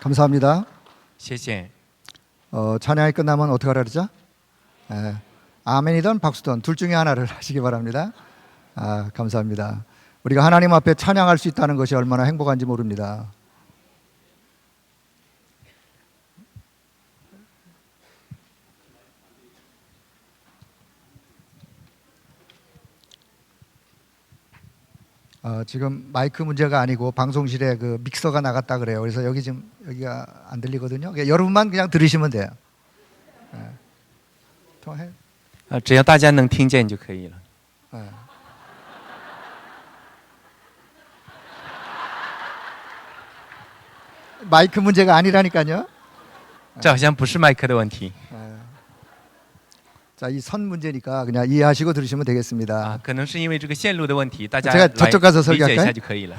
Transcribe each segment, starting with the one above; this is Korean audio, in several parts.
감사합니다. 谢谢。 찬양이 끝나면 어떻게 하라 그러죠? 아멘이든 박수든 둘 중에 하나를 하시기 바랍니다. 감사합니다. 우리가 하나님 앞에 찬양할 수 있다는 것이 얼마나 행복한지 모릅니다. 지금 마이크 문제가 아니고 방송실에 그 믹서가 나갔다 그래요. 그래서 여기 지금 여기가 안 들리거든요. 여러분만 그냥 들으시면 돼요. 통화해. 只要大家能听见就可以了。 마이크 문제가 아니라니까요. 这好像不是麦克的问题 자, 이 선 문제니까 그냥 이해하시고 들으시면 되겠습니다. 啊，可能是因为这个线路的问题，大家 제가 来 저쪽 가서 理解一 설교할까요? 下就可以了。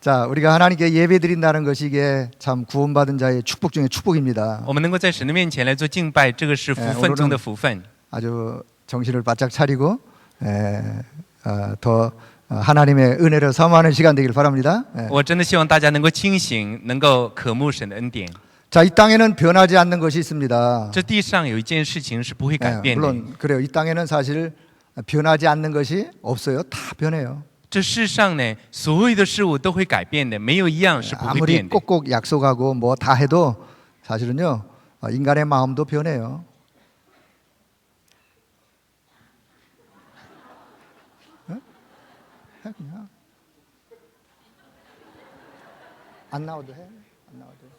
자, 우리가 하나님께 예배 드린다는 것이 이게 참 구원받은 자의 축복 중에 축복입니다. 我们能够在神的面前来做敬拜，这个是福分中的福分。 아주 정신을 바짝 차리고 더 하나님의 은혜를 사모하는 시간 되길 바랍니다. 我真的希望大家能够清醒，能够渴慕神的恩典。 자, 이 땅에는 변하지 않는 것이 있습니다. 这地上有一件事情是不会改变的， 물론 그래요. 이 땅에는 사실 변하지 않는 것이 없어요. 다 변해요. 这世上呢，所有的事物都会改变的，没有一样是不会 아무리 变的。 꼭꼭 약속하고 뭐 다 해도 사실은요 인간의 마음도 변해요. 해 그냥 안 나와도 해. 안 나와도 해.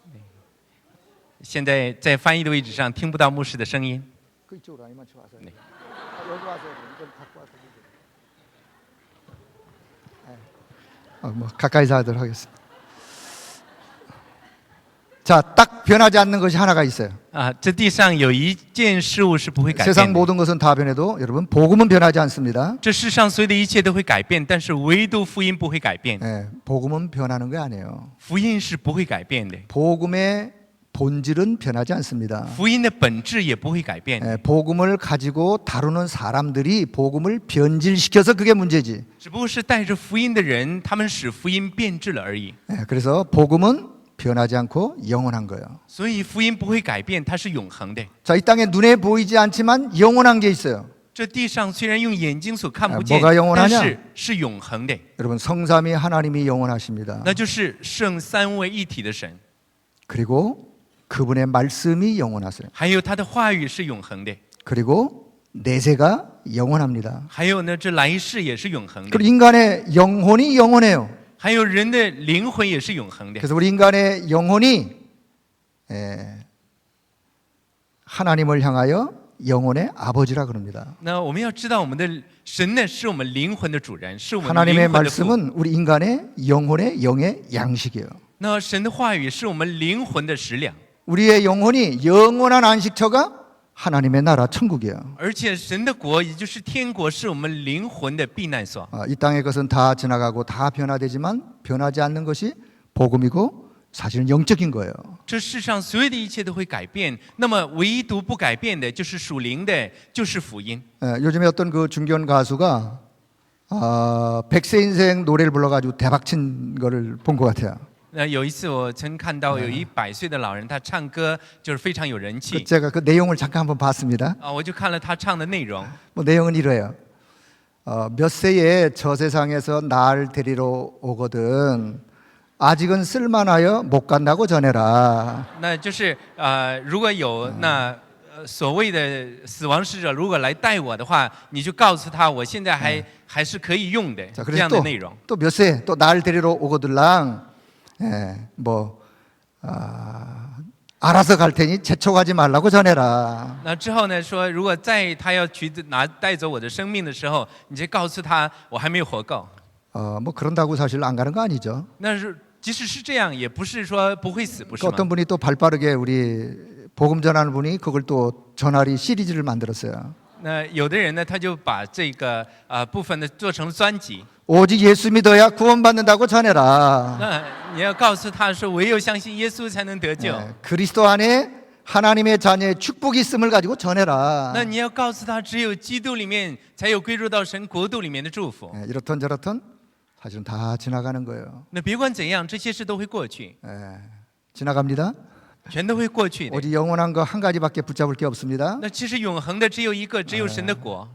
现在在翻译的位置上听不到牧师的声音。 그쪽으로 아니면 저 와서. 네. 여기 와서 이걸 갖고 와서. 뭐 가까이서 하도록 하겠습니다. 자, 딱 변하지 않는 것이 하나가 있어요. 啊，这地上有一件事物是不会改 세상 变的。 모든 것은 다 변해도 여러분 복음은 변하지 않습니다. 这世上所有的一切都会改变，但是唯独福音不会改变。 복음은 변하는 게 아니에요. 福音是不会改变的， 복음의 본질은 변하지 않습니다. 福音的本质也不会改变。 복음을 가지고 다루는 사람들이 복음을 변질시켜서 그게 문제지. 只不过是带着福音的人，他们使福音变质了而已。 그래서 복음은 변하지 않고 영원한 거예요. 所以福音不会改变，它是永恒的。 자, 이 땅에 눈에 보이지 않지만 영원한 게 있어요. 这地上虽然用眼睛所看不见， 뭐가 영원하냐? 但是是永恒的， 여러분 성삼위 하나님이 영원하십니다. 那就是圣三位一体的神， 그리고 그분의 말씀이 영원하세요. 还有他的话语是永恒的， 그리고 내세가 영원합니다. 还有呢，这来世也是永恒的， 그리고 인간의 영혼이 영원해요. 还有人的灵魂也是永恒的。 그래서 우리 인간의 영혼이 하나님을 향하여 영혼의 아버지라 그럽니다. 那我们要知道，我们的神呢，是我们灵魂的主人，是我们 하나님의 灵魂的父。 말씀은 우리 인간의 영혼의 영의 양식이에요. 那神的话语是我们灵魂的食粮， 우리의 영혼이 영원한 안식처가 하나님의 나라 천국이에요. 而且神的国，也就是天国，是我们灵魂的避难所。 이 땅의 것은 다 지나가고 다 변화되지만 변하지 않는 것이 복음이고 사실은 영적인 거예요. 这世上所有的一切都会改变，那么唯独不改变的就是属灵的，就是福音。 요즘에 어떤 그 중견 가수가 100세 인생 노래를 불러가지고 대박친 거를 본 것 같아요. 那有一次我曾看到有100岁的老人，他唱歌就是非常有人气 제가 그 내용을 잠깐 한번 봤습니다. 啊，我就看了他唱的内容。 뭐 내용은 이래요. 몇 세에 저 세상에서 날 데리러 오거든 아직은 쓸만하여 못 간다고 전해라. 那就是如果有那所谓的死亡使者如果来带我的话，你就告诉他，我现在还是可以用的 자, 这样 그래서 的内容。 또 몇 세 또 날 데리러 오거들랑 알아서 갈 테니 재촉하지 말라고 전해라. 那之后呢，说如果在他要带走我的生命的时候，你就告诉他，我还没有活够。 뭐 그런다고 사실 안 가는 거 아니죠. 那是即使是这样，也不是说不会死，不是 그 吗？ 어떤 분이 또 발빠르게 우리 복음 전하는 분이 그걸 또 전하리 시리즈를 만들었어요. 那有的人呢，他就把这个部分呢做成了专辑。 오직 예수 믿어야 구원받는다고 전해라. 那你要告诉他说，唯有相信耶稣才能得救。 그리스도 안에 하나님의 자녀의 축복이 있음을 가지고 전해라. 那你要告诉他，只有基督里面才有归入到神国度里面的祝福。 이렇던 저렇던 사실은 다 지나가는 거예요. 那别管怎样，这些事都会过去。 지나갑니다. 全都会过去的。 오직 영원한 거 한 가지밖에 붙잡을 게 없습니다. 那其实永恒的只有一个，只有神的国。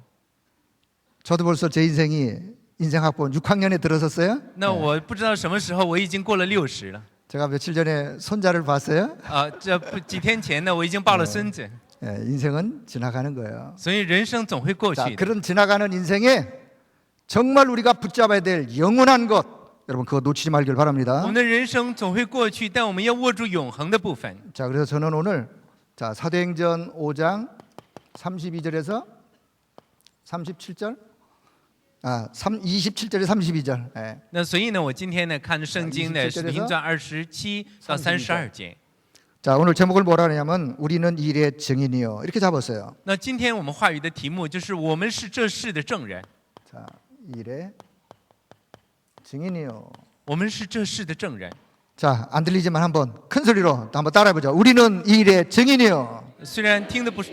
저도 벌써 제 인생이 인생학번 6학년에 들어섰어요. 那我不知道什么时候，我已经过了60了。 제가 며칠 전에 손자를 봤어요. 这不几天前呢，我已经抱了孙子。 인생은 지나가는 거예요. 所以人生总会过 자, 去的。 그런 지나가는 인생에 정말 우리가 붙잡아야 될 영원한 것, 여러분 그거 놓치지 말길 我 바랍니다. 们的人生总会过去，但我们要握住永恒的部分。 자, 그래서 저는 오늘 자, 사도행전 5장 32절에서 37절, 27절에 32절. 예. 那所以呢，我今天呢看圣经的使徒行传27到32节。 자, 오늘 제목을 뭐라 하냐면 우리는 이 일의 증인이요. 이렇게 잡았어요. 那今天我们话语的题目就是我们是这事的证人， 자, 이 일의 증인이요. 我们是这事的证人。 자, 안 들리지만 한번 큰 소리로 한번 따라해 보죠. 우리는 이 일의 증인이요. 虽然听的不是，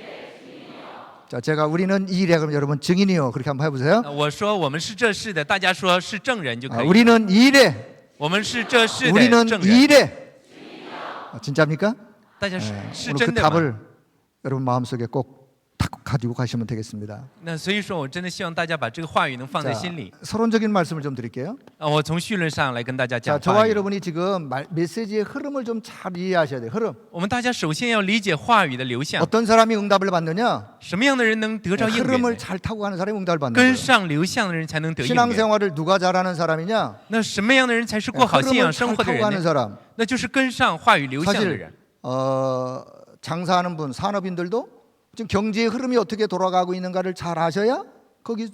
자, 제가 우리는 이 일에 그럼 여러분 증인이요. 그렇게 한번 해 보세요. 我说我们是这事的，大家说是证人就可以。 우리는 이 일에 我们是这事的 우리는 证 이 人， 일에 진짜입니까? 大家是 오늘 그 真的吗？ 답을 여러분 마음속에 꼭 가지고 가시면 되겠습니다. 那所以说我真的希望大家把这个话语能放在 자, 心里。 서론적인 말씀을 좀 드릴게요. 我从绪论上来跟大家 자, 讲 저와 话语。 여러분이 지금 메시지의 흐름을 좀 잘 이해하셔야 돼요. 흐름. 我们大家首先要理解话语的流向， 어떤 사람이 응답을 받느냐? 什么样的人能得着应允 흐름을 呢？ 잘 타고 가는 사람이 응답을 받는 跟 거예요. 上流向的人才能得应允。 신앙생활을 누가 잘하는 사람이냐? 那什么样的人才是过好信仰 흐름을 生 잘 活的 타고 人 가는 呢？ 사람. 那就是跟上话语流向的 사실 人。 장사하는 분, 산업인들도 지금 경제의 흐름이 어떻게 돌아가고 있는가를 잘 아셔야 거기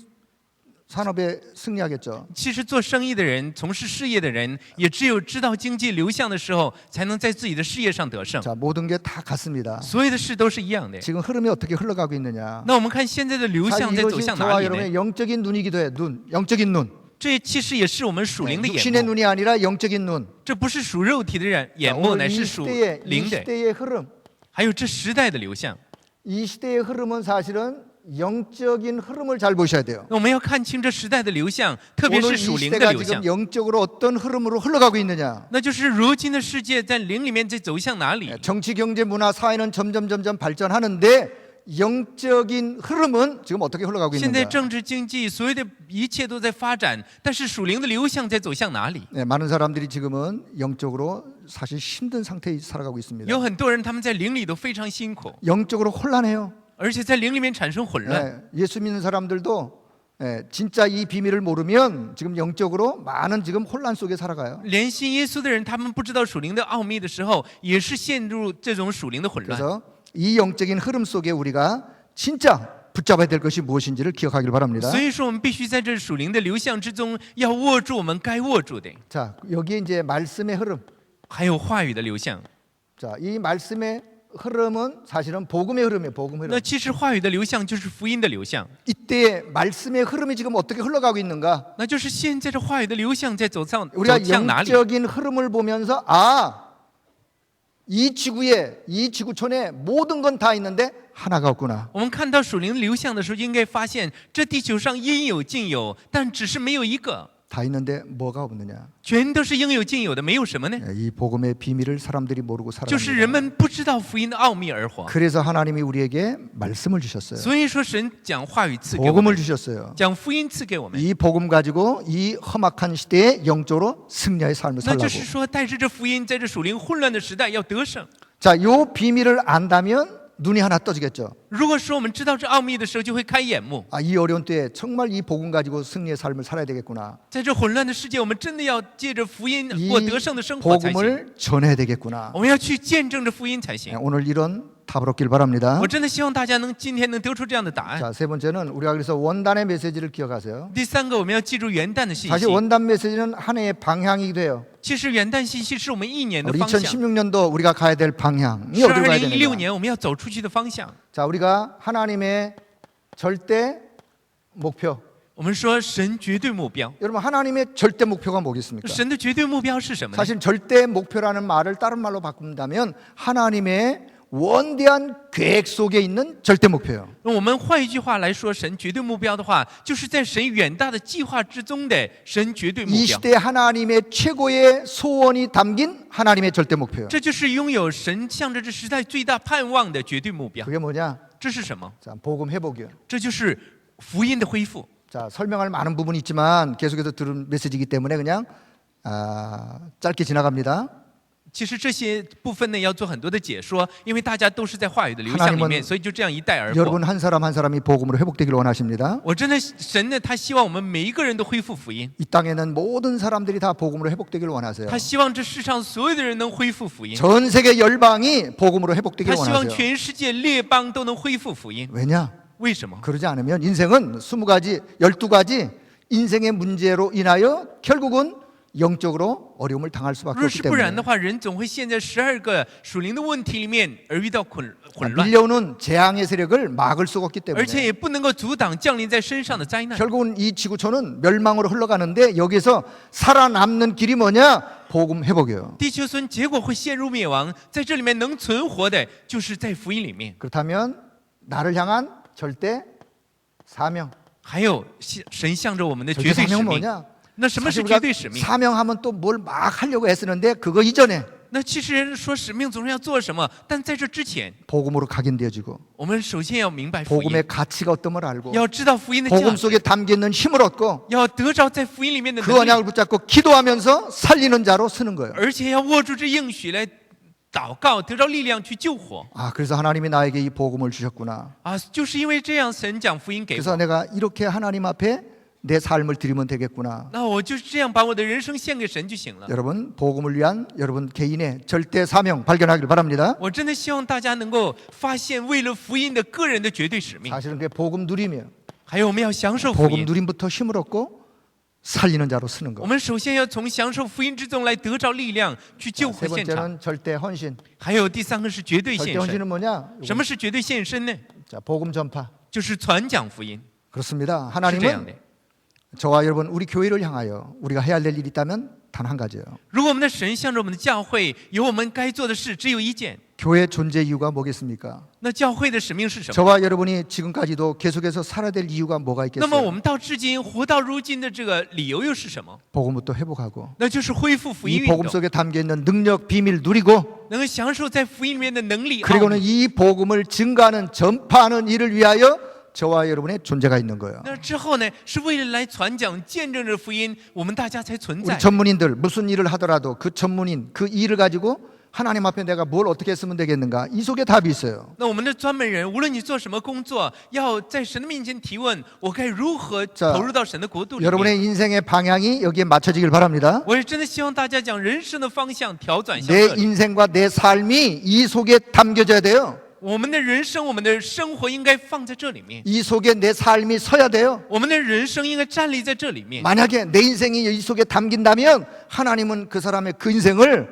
산업에 승리하겠죠. 其实做生意的人、从事事业的人，也只有知道经济流向的时候，才能在自己的事业上得胜。 자, 모든 게 다 같습니다. 所有的事都是一样的。 지금 흐름이 어떻게 흘러가고 있느냐? 那我们看现在的流 사실 向在走 이것이 向哪 저와 里呢？ 여러분의 영적인 눈이기도 해요. 눈, 영적인 눈. 这其实也是我们属灵的 육신의 眼目， 눈이 아니라 영적인 눈. 这不是属肉体的眼 자, 目， 오늘 乃 이 是属 시대의, 이 灵的。 시대의 흐름, 还有这时代的流向， 이 시대의 흐름은 사실은 영적인 흐름을 잘 보셔야 돼요. 我们要看清这时代的流向，特别 오늘 是 이 属灵的 시대가 流向 지금 。 영적으로 어떤 흐름으로 흘러가고 있느냐? 那就是如今的世界在灵里面在走向哪里？ 정치, 경제, 문화, 사회는 점점 발전하는데 영적인 흐름은 지금 어떻게 흘러가고 现在 있는가? 政治经济所有的一切都在发展，但是属灵的流向在走向哪里？ 네, 많은 사람들이 지금은 영적으로 사실 힘든 상태에 살아가고 있습니다. 有很多人他们在灵里都非常辛苦， 영적으로 혼란해요. 而且在灵里面产生混乱。 네, 예수 믿는 사람들도 진짜 이 비밀을 모르면 지금 영적으로 많은 지금 혼란 속에 살아가요. 连信耶稣的人，他们不知道属灵的奥秘的时候，也是陷入这种属灵的混乱。 그래서 이 영적인 흐름 속에 우리가 진짜 붙잡아야 될 것이 무엇인지를 기억하길 바랍니다. 所以说，我们必须在这属灵的流向之中，要握住我们该握住的， 자, 여기에 이제 말씀의 흐름. 还有话语的流向。 자, 이 말씀의 흐름은 사실은 복음의 흐름이에요. 복음 흐름. 那其实话语的流向就是福音的流向， 이때 말씀의 흐름이 지금 어떻게 흘러가고 있는가? 那就是现在这话语的流向在走向 우리가 哪里？ 영적인 흐름을 보면서 이 지구에 이 지구촌에 모든 건 다 있는데 하나가 없구나. 我们看到属灵流向的时候，应该发现这地球上应有尽有，但只是没有一个， 다 있는데 뭐가 없느냐? 全都是应有尽有的，没有什么呢？ 이 복음의 비밀을 사람들이 모르고 就是人 살아갑니다. 们不知道福音的奥秘而活。 그래서 하나님이 우리에게 말씀을 주셨어요. 所以说，神讲话语赐给我 복음을 们， 주셨어요. 讲福音赐给我们。 이 복음 가지고 이 험악한 시대에 영적으로 승리의 삶을 那 살라고. 就是说，带着这福音，在这属灵混乱的时代要得胜。 자, 요 비밀을 안다면 눈이 하나 떠지겠죠. 如果说我们知道这奥秘的时候，就会开眼目。 이 어려운 때에 정말 이 복음 가지고 승리의 삶을 살아야 되겠구나. 在这混乱的世界，我们真的要借着福音 이 过得胜的生活才行。 복음을 전해야 되겠구나. 我们要去见证着福音才行。 오늘 이런 답을 얻길 바랍니다. 我真的希望大家今天能得出这样的答案。 자, 세 번째는 우리가 그래서 원단의 메시지를 기억하세요. 第三个，我们要记住元旦的信 사실 息。 원단 메시지는 한 해의 방향이기도 해요. 其实元旦信息是我们一年的 우리 方向， 2016년도 우리가 가야 될 방향이 是 어디로 가야 2016 되느냐. 年我们要走出去的方向。 자, 우리가 하나님의 절대 목표. 我们说神绝对目标， 여러분 하나님의 절대 목표가 뭐겠습니까? 神的绝对目标是什么呢？ 사실 절대 목표라는 말을 다른 말로 바꾼다면 하나님의 원대한 계획 속에 있는 절대 목표예요. 我们换一句话来说，神绝对目标的话，就是在神远大的计划之中的神绝对目 이 标。 시대 하나님의 최고의 소원이 담긴 하나님의 절대 목표예요. 这就是拥有神向着这时代最大盼望的绝对目标。 그게 뭐냐? 这是什么？ 자, 복음 회복이요. 这就是福音的恢复。 자, 설명할 많은 부분이 있지만 계속해서 들은 메시지이기 때문에 그냥 짧게 지나갑니다. 其实这些部分呢要做很多的解说，因为大家都是在话语的流向里面，所以就这样一带而过。 여러분 한 사람 한 사람이 복음으로 회복되기를 원하십니다. 我真的神呢，他希望我们每一个人都恢复福音， 이 땅에는 모든 사람들이 다 복음으로 회복되기를 원하세요. 他希望这世上所有的人能恢复福音， 전 세계 열방이 복음으로 他 회복되기를 希望 원하세요. 全世界列邦都能恢复福音。 왜냐? 为什么？ 그러지 않으면 인생은 20가지, 12가지 인생의 문제로 인하여 결국은 영적으로 어려움을 당할 수밖에 若 없기 是不然 때문에 的话，人总会陷在12个属灵的问题里面而遇到混乱， 밀려오는 재앙의 세력을 막을 수가 없기 而且 때문에 也不能够阻挡降临在身上的灾难。 결국은 이 지구촌은 멸망으로 흘러가는데 여기서 살아남는 길이 뭐냐? 복음 회복이에요. 地球村结果会陷入灭亡，在这里面能存活的，就是在福音里面。 그렇다면 나를 향한 절대 사명. 还有神向着我们的 절대 绝对使 사명은 命。 뭐냐? 那什么是 사실 绝 우리가 对使命？ 사명하면 또 뭘 막 하려고 애쓰는데 그거 이전에 那其实人说使命总是要做什么，但在这之前， 복음으로 각인되어지고 我们首先要明白福音， 복음의 가치가 어떤걸 알고 要知道福音的价 복음 值， 속에 담겨있는 힘을 얻고 要得着在福音里面的 그 能力， 언약을 붙잡고 기도하면서 살리는 자로 쓰는 거예요. 而且要握住这应许来祷告，得着力量去救活。 그래서 하나님이 나에게 이 복음을 주셨구나. 就是因为这样，神讲福音给 그래서 我， 내가 이렇게 하나님 앞에 내 삶을 드리면 되겠구나. 那我就这样把我的人生献给神就行了。 여러분 복음을 위한 여러분 개인의 절대 사명 발견하기를 바랍니다. 我真的希望大家能够发现，为了福音的个人的绝对使命， 사실은 그게 복음 누림이에요. 还有我们要享受福 복음 音。 누림부터 힘을 얻고 살리는 자로 쓰는 我 거. 们首先要从享受福音之中来得着力量，去救 세 活现场。 번째는 절대 헌신. 还有第三个是绝对 절대 献身。 헌신은 뭐냐? 什么是绝对献身呢？ 자, 복음 전파. 就是传讲福音。 그렇습니다. 是这样 하나님은 的。 저와 여러분 우리 교회를 향하여 우리가 해야 될 일이 있다면 단 한 가지예요. 如果我们的神向着我们的教会，有我们该做的事只有一件， 교회 존재 이유가 뭐겠습니까? 那教会的使命是什么？ 저와 여러분이 지금까지도 계속해서 살아야 될 이유가 뭐가 那么我 있겠어요? 们到至今活到如今的这个理由又是什么？ 복음부터 회복하고 那就是恢复福音 이 运 복음 动， 속에 담겨 있는 능력 비밀 누리고 能够享受在福音里面的能力。奥 그리고는 秘 이 복음을 증가하는 전파하는 일을 위하여 저와 여러분의 존재가 있는 거예요. 那之后呢，是为了来传讲、见证着福音，我们大家才存 우리 在。 전문인들 무슨 일을 하더라도 그 전문인 그 일을 가지고 하나님 앞에 내가 뭘 어떻게 했으면 되겠는가 이 속에 답이 있어요. 那我们的专门人，无论你做什么工作，要在神的面前提问：我该如何 자 投入到神的国度里面？ 여러분의 인생의 방향이 여기에 맞춰지길 바랍니다. 我也真的希望大家将人生的方向调转向 내 这里。 인생과 내 삶이 이 속에 담겨져야 돼요. 我们的人生、我们的生活应该放在这里面， 이 속에 내 삶이 서야 돼요. 我们的人生应该站立在这里面。 만약에 내 인생이 이 속에 담긴다면 하나님은 그 사람의 그 인생을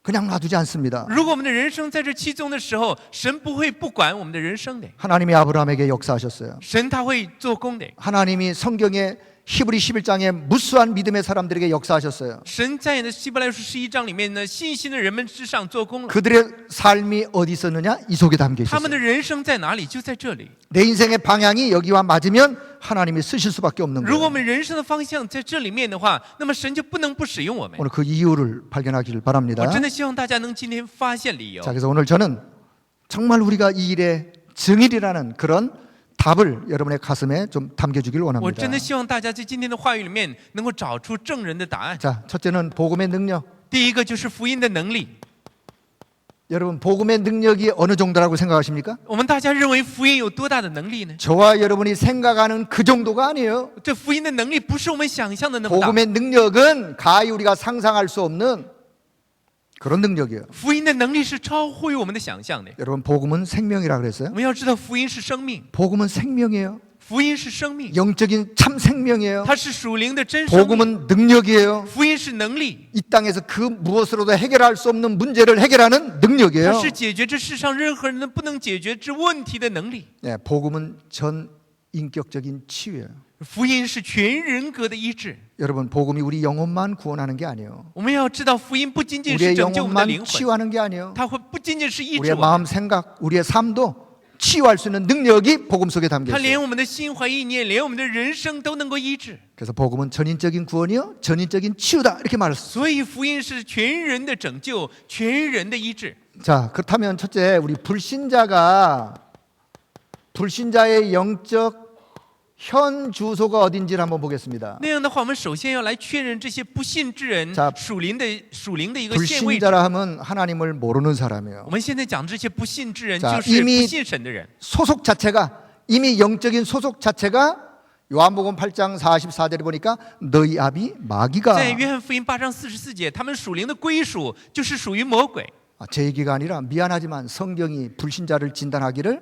그냥 놔두지 않습니다. 如果我们的人生在这其中的时候，神不会不管我们的人生的， 하나님이 아브라함에게 역사하셨어요. 神他会做工的。 하나님이 성경에 히브리 11장에 무수한 믿음의 사람들에게 역사하셨어요. 神在希伯来书11章里面呢，信心的人们之上做工了。 그들의 삶이 어디 있었느냐? 이 속에 담겨 他们的 있었어요. 人生在哪里？就在这里。 내 인생의 방향이 여기와 맞으면 하나님이 쓰실 수밖에 없는 如果我 거예요. 们人生的方向在这里面的话，那么神就不能不使用我们。 오늘 그 이유를 발견하기를 我 바랍니다. 真的希望大家能今天发现理由 자, 。 그래서 오늘 저는 정말 우리가 이 일의 증인이라는 그런 답을 여러분의 가슴에 좀 담겨주길 我 원합니다. 真的希望大家在今天的话语里面能够找出证人的答案。 자, 첫째는 복음의 능력. 第一个就是福音的能力。 여러분 복음의 능력이 어느 정도라고 생각하십니까? 我们大家认为福音有多大的能力呢？ 저와 여러분이 생각하는 그 정도가 아니에요. 这福音的能力不是我们想象的那么大。 복음의 능력은 가히 우리가 상상할 수 없는 그런 능력이에요. 福音的能力是超乎于我们的想象的。 여러분 복음은 생명이라 그랬어요. 我们要知道，福音是生命， 복음은 생명이에요. 福音是生命， 영적인 참 생명이에요. 它是属灵的真生命。 복음은 능력이에요. 福音是能力， 이 땅에서 그 무엇으로도 해결할 수 없는 문제를 해결하는 능력이에요. 它是解决这世上任何人都不能解决之问题的能力。 네, 복음은 전 인격적인 치유예요. 福音是全人格的医治。 여러분 복음이 우리 영혼만 구원하는 게 아니에요. 我们要知道，福音不仅仅是 우리의 拯救我们的 영혼만 灵魂， 치유하는 게 아니에요. 它会不仅仅是医治 우리의 我们， 마음 생각, 우리의 삶도 치유할 수 있는 능력이 복음 속에 담겨 它 있어요. 连我们的心怀意念，连我们的人生都能够医治。 그래서 복음은 전인적인 구원이요, 전인적인 치유다 이렇게 말했어요. 所以福音是全人的拯救，全人的医治。 자, 그렇다면 첫째, 우리 불신자의 영적 현 주소가 어딘지를 한번 보겠습니다. 那样的话，我们首先要来确认这些不信之人 자 属灵的一个现位置。 불신자라 하면 하나님을 모르는 사람이에요. 我们现在讲这些不信之人， 자 就是 이미 不信神的人。 소속 자체가 이미 영적인 소속 자체가 요한복음 8장 44절에 보니까 너희 아비 마귀가 在约翰福音8章44节，他们属灵的归属就是属于魔鬼。 제 얘기가 아니라 미안하지만 성경이 불신자를 진단하기를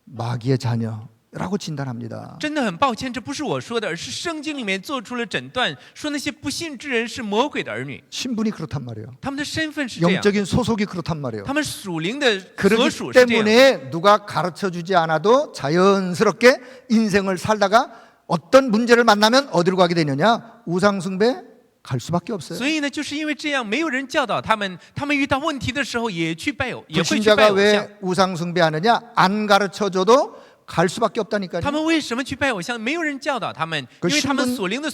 마귀의 자녀라고 진단합니다. 真的很抱歉，这不是我说的，而是圣经里面做出了诊断，说那些不信之人是魔鬼的儿女， 신분이 그렇단 말이에요. 他们的身份是这样， 영적인 소속이 그렇단 말이에요. 他们属灵的所 그렇기 属是这样。 때문에 누가 가르쳐주지 않아도 자연스럽게 인생을 살다가 어떤 문제를 만나면 어디로 가게 되느냐? 우상숭배 갈 수밖에 없어요. 所以呢，就是因为这样，没有人教导他们，他们遇到问题的时候也会去拜 불신자가 偶像。 왜 우상숭배하느냐? 안 가르쳐줘도 갈 수밖에 없다니까요. 他们为什么去拜偶像？没有人教导他们， 그 因为他们 신분 属灵的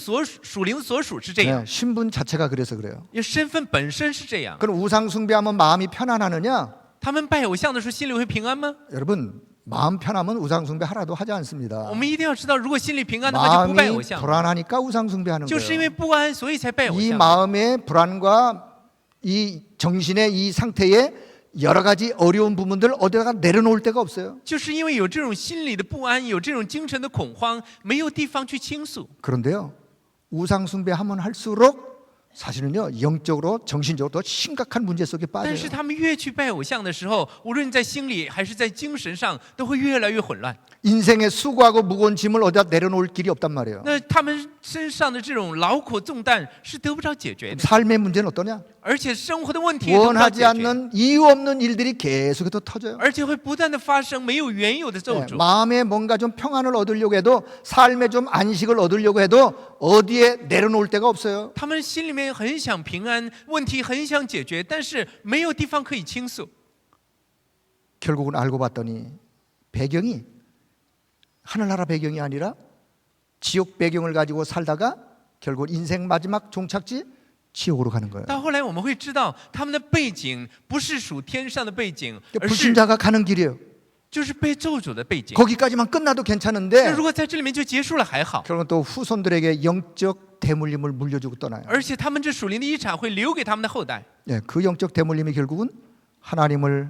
所属是这样， 네, 신분 자체가 그래서 그래요. 因为身份本身是这样。 그럼 우상숭배하면 마음이 편안하느냐? 他们拜偶像的时候心里会平安吗？ 여러분 마음 편하면 우상숭배 하나도 하지 않습니다. 我们一定要知道，如果心里平安的话，就不拜偶 마음이 像。 불안하니까 우상숭배하는 就是因为 거예요. 不安，所以才拜偶 이 像。 마음의 불안과 이 정신의 이 상태에 여러 가지 어려운 부분들 어디다가 내려놓을 데가 없어요. 就是因为有这种心理的不安，有这种精神的恐慌，没有地方去倾诉。 그런데요, 우상숭배하면 할수록 사실은요 영적으로 정신적으로 더 심각한 문제 속에 但是 빠져요. 他们越去拜偶像的时候，无论在心里还是在精神上，都会越来越混乱。 인생의 수고하고 무거운 짐을 어디다 내려놓을 길이 없단 말이에요. 那他们身上的这种劳苦重担是得不着解决的， 삶의 문제는 어떠냐? 而且生活的问题也得不着 원하지 解决， 않는 이유 없는 일들이 계속해서 터져요. 而且会不断的发生没有缘由的咒 네, 诅。 마음에 뭔가 좀 평안을 얻으려고 해도 삶에 좀 안식을 얻으려고 해도 어디에 내려놓을 데가 없어요. 他们心里面很想平安，问题很想解决，但是没有地方可以倾诉。 결국은 알고 봤더니 배경이 하늘나라 배경이 아니라 지옥 배경을 가지고 살다가 결국 인생 마지막 종착지 지옥으로 가는 거예요. 到后来我们会知道，他们的背景不是属天上的背景，而是 불신자가 가는 길이에요. 就是被咒诅的背景。 거기까지만 끝나도 那 괜찮은데 如果在这里面就结束了还好， 결국은 또 후손들에게 영적 대물림을 물려주고 떠나요. 而且他们这属灵的遗产会留给他们的后代。 예, 그 영적 대물림이 결국은 하나님을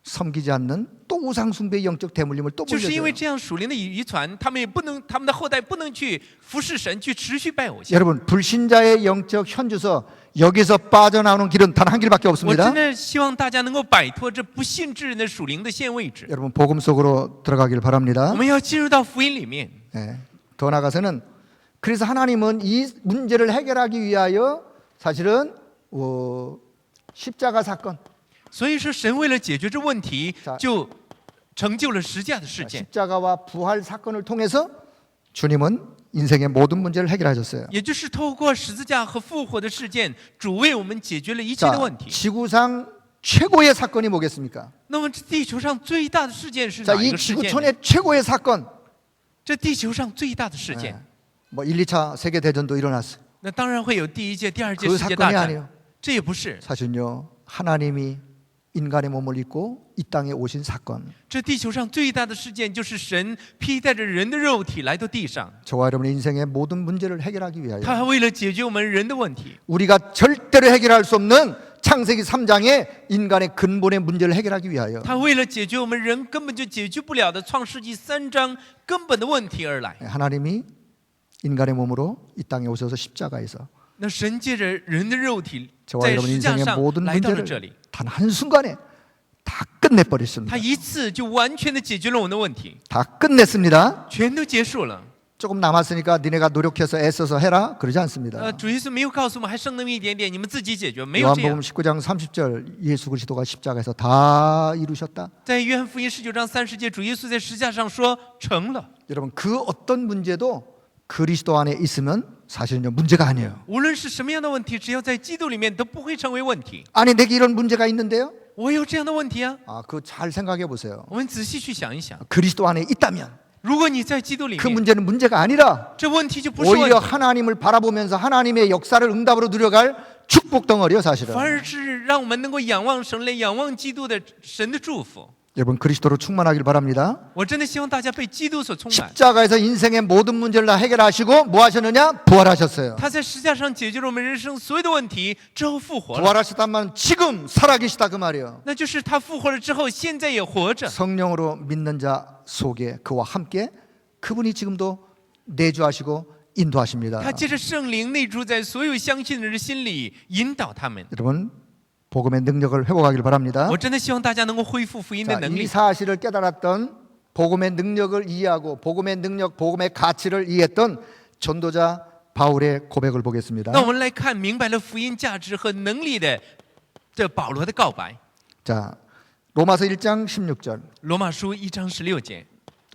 섬기지 않는 또 우상숭배의 영적 대물림을 또 就是因为 물려줘요. 这样属灵的遗传，他们也不能，他们的后代不能去服侍神，去持续拜偶像。 여러분 불신자의 영적 현주소 여기서 빠져나오는 길은 단 한 길밖에 我 없습니다. 真的希望大家能够摆脱这不信之人的属灵的现位置， 여러분 복음 속으로 들어가길 我 바랍니다. 们要进入到福音里面。 예, 더 나아가서는 그래서 하나님은 이 문제를 해결하기 위하여 사실은 십자가 사건, 所以说，神为了解决这问题 자 ，就成就了十架的事件， 십자가와 부활 사건을 통해서 주님은 인생의 모든 문제를 해결하셨어요. 也就是透过十字架和复活的事件，主为我们解决了一切的 자, 问题。 지구상 최고의 사건이 뭐겠습니까? 那么，这地球上最大的事件是 자, 哪一 이 个事件呢？ 지구촌의 최고의 사건, 这地球上最大的事件， 뭐 1, 2차 세계 대전도 일어났어요. 那当然会有第一届、第二届 그 世界大 사건이 战 아니에요. ，这也不是。 사실은요, 하나님이 인간의 몸을 입고 이 땅에 오신 사건. 这地球上最大的事件就是神披戴着人的肉体来到地上， 저와 여러분의 인생의 모든 문제를 해결하기 위하여 他还为了解决我们人的问题， 우리가 절대로 해결할 수 없는 창세기 3장의 인간의 근본의 문제를 해결하기 위하여 他为了解决我们人根本就解决不了的创世纪3章根本的问题而来。 하나님이 인간의 몸으로 이 땅에 오셔서 십자가에서 那神借着人的肉体， 저와 在 여러분 十架 인생의 上 모든 来到了这 문제를 里， 단 한순간에 다 끝내버렸습니다. 他一次就完全的解决了我们的问题， 다 끝냈습니다. 全都结束了。 조금 남았으니까 니네가 노력해서 애써서 해라 그러지 않습니다. 主耶稣没有告诉我们还剩那么一点点，你们自己解决，没有这 요한복음 样。 19장 30절 예수 그리스도가 십자가에서 다 이루셨다. 在约翰福音19章30节，主耶稣在十架上说成了。 여러분 그 어떤 문제도 그리스도 안에 있으면 사실은요 문제가 아니에요. 无论是什么样的问题，只要在基督里面都不会成为问题。 아니 내게 이런 문제가 있는데요. 我有这样的问题啊， 아, 그거 잘 생각해 보세요. 我们仔细去想一想， 그리스도 안에 있다면 如果你在基督里 그 面， 문제는 문제가 아니라 这问题就不是 오히려 问题， 하나님을 바라보면서 하나님의 역사를 응답으로 누려갈 축복 덩어리요 사실은. 反而是让我们能够仰望神来仰望基督的神的祝福。 여러분 그리스도로 충만하길 바랍니다. 我真的希望大家被基督所充满。 십자가에서 인생의 모든 문제를 다 해결하시고 뭐 하셨느냐? 부활하셨어요. 他在十字架上解决了我们人生所有的问题之后复活了， 부활하셨다면 지금 살아계시다 그 말이에요. 那就是他复活了之后，现在也活着。 성령으로 믿는 자 속에 그와 함께 그분이 지금도 내주하시고 인도하십니다. 他借着圣灵内住在所有相信的人的心里，引导他们。 여러분 복음의 능력을 회복하길 바랍니다. 我真的希望大家能够恢复福音的 자, 能 이 力。 사실을 깨달았던 복음의 능력을 이해하고 복음의 능력, 복음의 가치를 이해했던 전도자 바울의 고백을 보겠습니다. 那我们来看明白了福音价值和能力的这保罗的告白。 자, 로마서 1장 16절 罗马书1章16节，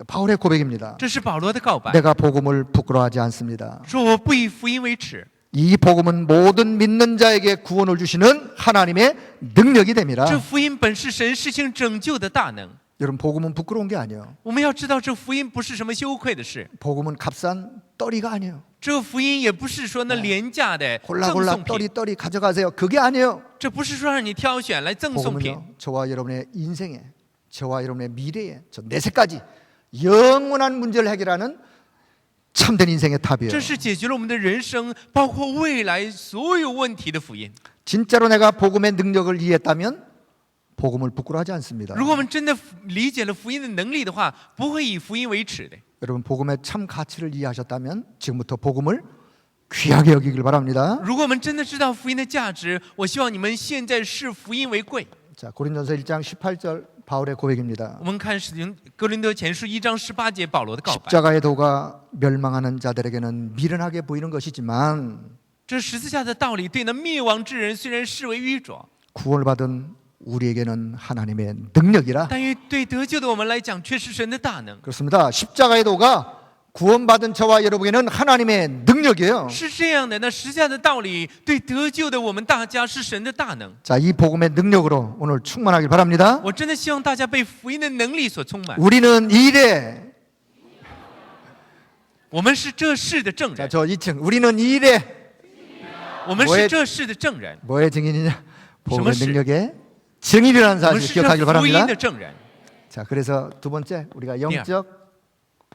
바울의 고백입니다. 这是保罗的告白， 내가 복음을 부끄러워하지 않습니다. 说我不以福音为耻。 이 복음은 모든 믿는 자에게 구원을 주시는 하나님의 능력이 됩니다. 这福音本是神施行拯救的大能。 여러분 복음은 부끄러운 게 아니에요. 我们要知道，这福音不是什么羞愧的事， 복음은 값싼 떨이가 아니에요. 这个福音也不是说那廉价的赠 골라골라 送品， 떨이 가져가세요. 그게 아니에요. 这不是说让你挑选来赠送品。 복음은요, 저와 여러분의 인생에, 저와 여러분의 미래에, 저 내세까지 영원한 문제를 해결하는 참된 인생의 탑이에요. 这是解决了我们的人生，包括未来所有问题的福音。 진짜로 내가 복음의 능력을 이해했다면 복음을 부끄러워하지 않습니다. 如果我们真的理解了福音的能力的话，不会以福音为耻的。 여러분 복음의 참 가치를 이해하셨다면 지금부터 복음을 귀하게 여기길 바랍니다. 如果我们真的知道福音的价值，我希望你们现在视福音为贵。 자, 고린도서 1장 18절 바울의 고백입니다. 我们看哥林多前书1章18节保罗的告白。 십자가의 도가 멸망하는 자들에게는 미련하게 보이는 것이지만 这十字架的道理对那灭亡之人虽然视为愚拙， 구원을 받은 우리에게는 하나님의 능력이라. 但于对得救的我们来讲，却是神的大能。 그렇습니다. 십자가의 도가 구원받은 저와 여러분에게는 하나님의 능력이에요. 是这样的，那十字架的道理对得救的我们大家是神的大能。 자, 이 복음의 능력으로 오늘 충만하길 바랍니다. 我真的希望大家被福音的能力所充满。 우리는 이래. 我们是这世的证 자, 人， 저 2층. 우리는 이래. 我们是这世的证人， 뭐의 증인이냐? 복음의 무엇이? 능력의 증인이라는 我们 사실 是这 기억하길 福音 바랍니다. 的证人。 자, 그래서 두 번째 우리가 영적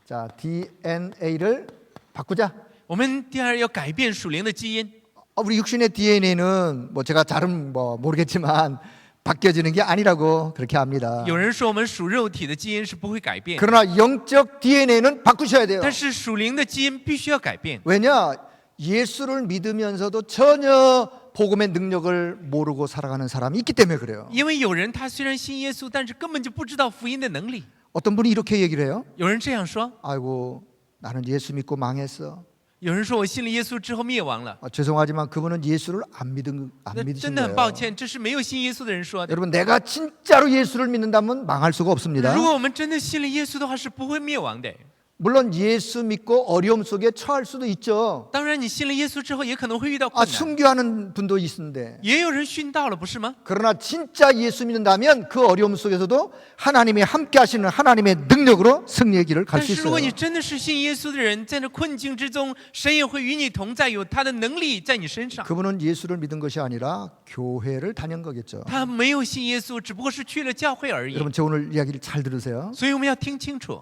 자, DNA를 바꾸자. 我们第二要改变属灵的基因。 우리 육신의 DNA는 뭐 제가 잘은 뭐 모르겠지만 바뀌어지는 게 아니라고 그렇게 합니다. 有人说我们属肉体的基因是不会改变， 그러나 영적 DNA는 바꾸셔야 돼요. 但是属灵的基因必须要改变。 왜냐? 예수를 믿으면서도 전혀 복음의 능력을 모르고 살아가는 사람이 있기 때문에 그래요. 因为有人他虽然信耶稣，但是根本就不知道福音的能力。 어떤 분이 이렇게 얘기를 해요. 有人这样说， 아이고 나는 예수 믿고 망했어. 有人说我信了耶稣之后灭亡了。 죄송하지만 그분은 예수를 안 那 믿으신 真的很抱 거예요. 歉，这是没有信耶稣的人说的。 여러분 내가 진짜로 예수를 믿는다면 망할 수가 없습니다. 如果我们真的信了耶稣的话，是不会灭亡的。 물론 예수 믿고 어려움 속에 처할 수도 있죠. 当然，你信了耶稣之后，也可能会遇到 아 困难， 순교하는 분도 있는데 也有人殉道了，不是吗？ 그러나 진짜 예수 믿는다면 그 어려움 속에서도 하나님이 함께 하시는 하나님의 능력으로 승리의 길을 갈 但 수 是如果 있어요. 你真的是信耶稣的人，在那困境之中，神也会与你同在，有他的能力在你身上。 그분은 예수를 믿은 것이 아니라 교회를 다닌 거겠죠. 他没有信耶稣，只不过是去了教会而已。 여러분 저 오늘 이야기를 잘 들으세요. 所以我们要听清楚，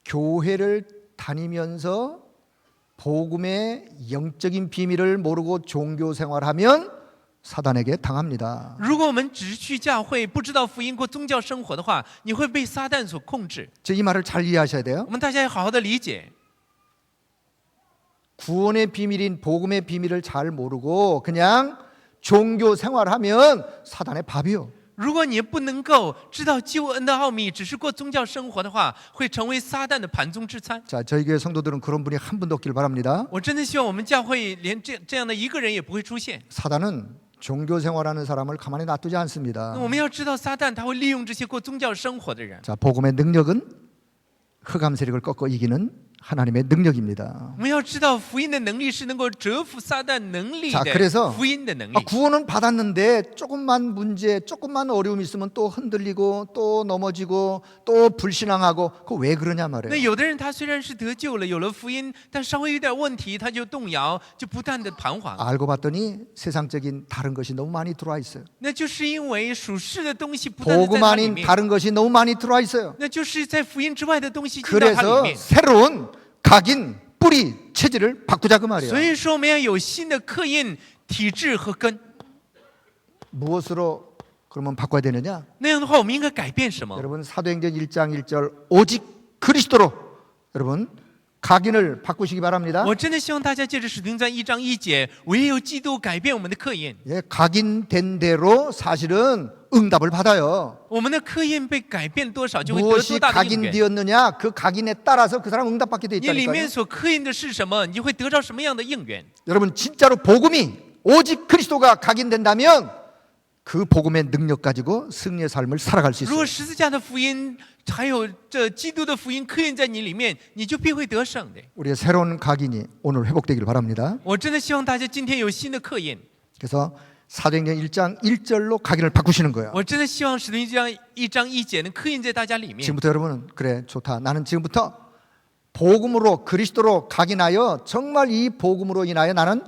교회를 다니면서 복음의 영적인 비밀을 모르고 종교 생활하면 사단에게 당합니다. 如果我们只是去教会，不知道福音过宗教生活的话，你会被撒旦所控制。 저 이 말을 잘 이해하셔야 돼요. 我们大家要好好的理解， 구원의 비밀인 복음의 비밀을 잘 모르고 그냥 종교 생활하면 사단의 밥이요. 如果你不能够知道救恩的奥秘，只是过宗教生活的话，会成为撒旦的盘中之餐。 자, 저희 교회 성도들은 그런 분이 한 분도 없길 바랍니다. 我真的希望我们教会连这样的一个人也不会出现。 사단은 종교 생활하는 사람을 가만히 놔두지 않습니다. 那我们要知道，撒旦他会利用这些过宗教生活的人。 자, 복음의 능력은 흑암 세력을 꺾어 이기는 하나님의 능력입니다. 我们要知道福音的能力是能够折服撒旦能力 자, 그래서 的福音的能力。 구원은 받았는데 조금만 문제, 조금만 어려움이 있으면 또 흔들리고 또 넘어지고 또 불신앙하고 그거 왜 그러냐 那 말이에요. 有的人他虽然是得救了，有了福音，但稍微有点问题，他就动摇，就不断的彷徨。 알고 봤더니 세상적인 다른 것이 너무 많이 들어와 있어요. 那就是因为属世的东西不断的在 복음 它里 아닌 面， 다른 것이 너무 많이 들어와 있어요. 那就是在福音之外的东西进到它里 그래서 面。 새로운 각인, 뿌리, 체질을 바꾸자 그 所 말이에요. 以说，我们要有新的刻印体质和根。 무엇으로 그러면 바꿔야 되느냐? 那样的话，我们应该改变什么？ 여러분 사도행전 1장 1절 오직 그리스도로 여러분 각인을 바꾸시기 바랍니다. 我真的希望大家借着使徒行传1章1节，唯有基督改变我们的刻印。 예, 각인된 대로 사실은 응답을 받아요. 我们的刻印被改变多少，就会得多 무엇이 大的应允。 각인되었느냐 그 각인에 따라서 그 사람 응답받게 돼 你里面 있다니까요. 所刻印的是什么，你就会得到什么样的应允。 여러분 진짜로 복음이 오직 그리스도가 각인된다면 그 복음의 능력 가지고 승리의 삶을 살아갈 수 如果 있어요. 十字架的福音还有这基督的福音刻印在你里面，你就必会得胜的。 우리의 새로운 각인이 오늘 회복되길 바랍니다. 我真的希望大家今天有新的刻印。 그래서 사도행전 1장 1절로 각인을 바꾸시는 거예요. 我真的希望使徒行传1章1节能刻印在大家里面。 지금부터 여러분은 그래 좋다. 나는 지금부터 복음으로 그리스도로 각인하여 정말 이 복음으로 인하여 나는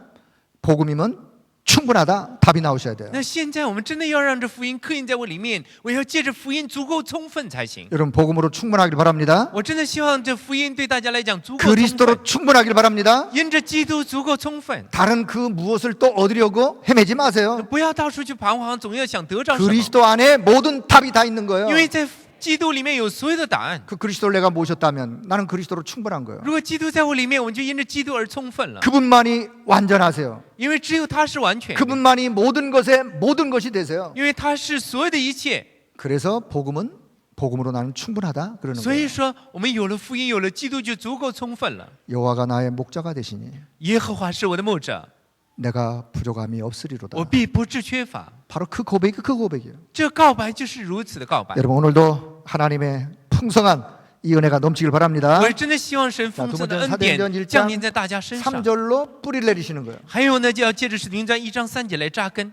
복음이면 충분하다. 답이 나오셔야 돼요. 那现在我们真的要让这福音刻印在我里面，我要借着福音足够充分才行。 여러분 복음으로 충분하길 바랍니다. 我真的希望这福音对大家来讲足够充分， 그리스도로 충분하길 바랍니다. 因着基督足够充分， 다른 그 무엇을 또 얻으려고 헤매지 마세요. 不要到处去彷徨，总要想得着什么。 그리스도 안에 모든 답이 다 있는 거예요. 因为在基督里面有所有的答案。 그 그리스도를 내가 모셨다면 나는 그리스도로 충분한 거예요. 如果基督在我里面，我就因着基督而充分了。 그분만이 완전하세요. 因为只有他是完全的， 그분만이 모든 것에 모든 것이 되세요. 因为他是所有的一切。 그래서 복음은 복음으로 나는 충분하다 그러는 所以 거예요. 说，我们有了福音，有了基督，就足够充分了。 여호와가 나의 목자가 되시니 耶和华是我的牧者， 내가 부족함이 없으리로다. 我必不致缺乏。 바로 그 고백이 그 고백이에요. 这告白就是如此的告白。 여러분 오늘도 하나님의 풍성한 이 은혜가 넘치길 바랍니다. 我真的希望神丰盛的恩典降临在大家身上。 3절로 뿌리를 내리시는 거예요. 还有呢，就要借着使徒行传1章3节来扎根。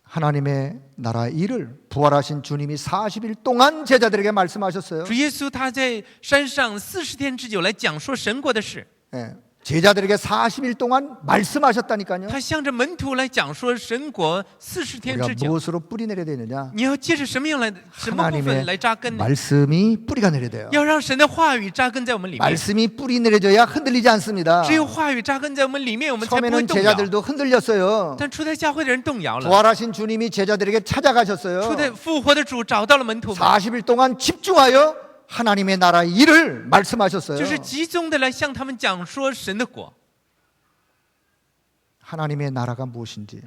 하나님의 나라 일을 부활하신 주님이 40일 동안 제자들에게 말씀하셨어요. 主耶稣他在山上40天之久来讲说神国的事， 예, 제자들에게 40일 동안 말씀하셨다니까요. 他向着门徒来讲说神国40天 우리가 之久。 무엇으로 뿌리 내려야 되느냐? 你要借着什么样来什么部分 하나님의 来扎根呢？ 말씀이 뿌리가 내려야 돼요. 要让神的话语扎根在我们里面。 말씀이 뿌리 내려져야 흔들리지 않습니다. 只有话语扎根在我们里面，我们才不会 처음에는 动摇。 제자들도 흔들렸어요. 但初代教会的人动摇了， 부활하신 주님이 제자들에게 初 찾아가셨어요. 代复活的主找到了门徒们， 40일 동안 집중하여 하나님의 나라의 일을 말씀하셨어요. 就是集中的来向他们讲说神的国， 하나님의 나라가 무엇인지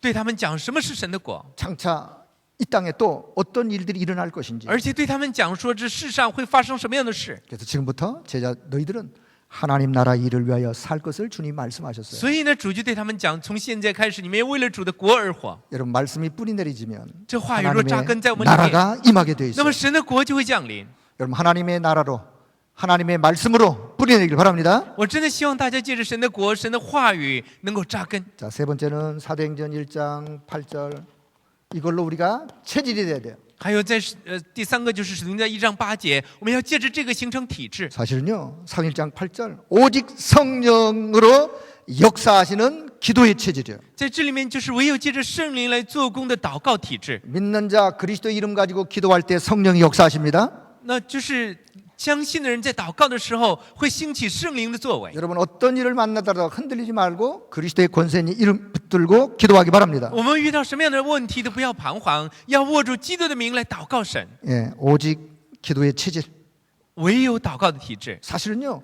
对他们讲什么是神的国， 장차 이 땅에 또 어떤 일들이 일어날 것인지. 而且对他们讲说这世上会发生什么样的事。 그래서 지금부터 제자 너희들은 하나님 나라 일을 위하여 살 것을 주님 말씀하셨어요. 所以呢，主就对他们讲，从现在开始，你们要为了主的国而活。 여러분 말씀이 뿌리 내리지면 这话语若扎根在我们里 하나님의 面， 나라가 임하게 돼 那 있어요. 么神的国就会降临。 여러분 하나님의 나라로 하나님의 말씀으로 뿌리 내리길 바랍니다. 我真的希望大家借着神的国、神的话语能够扎根。 자, 세 번째는 사도행전 1장 8절 이걸로 우리가 체질이 돼야 돼요. 还有第三个就是使徒行传1章8节，我们要借着这个形成体制。 사실은요. 사도행 1장 8절 오직 성령으로 역사하시는 기도의 체질이에요. 在这里面就是唯有借着圣灵来做工的祷告体制， 믿는 자 그리스도 이름 가지고 기도할 때 성령이 역사하십니다. 那就是相信的人在祷告的时候会兴起圣灵的作为。 여러분 어떤 일을 만나더라도 흔들리지 말고 그리스도의 권세니 이름 붙들고 기도하기 바랍니다. 我们遇到什么样的问题都不要彷徨，要握住基督的名来祷告神。 예, 오직 기도의 체질. 唯有祷告的体制。 사실은요.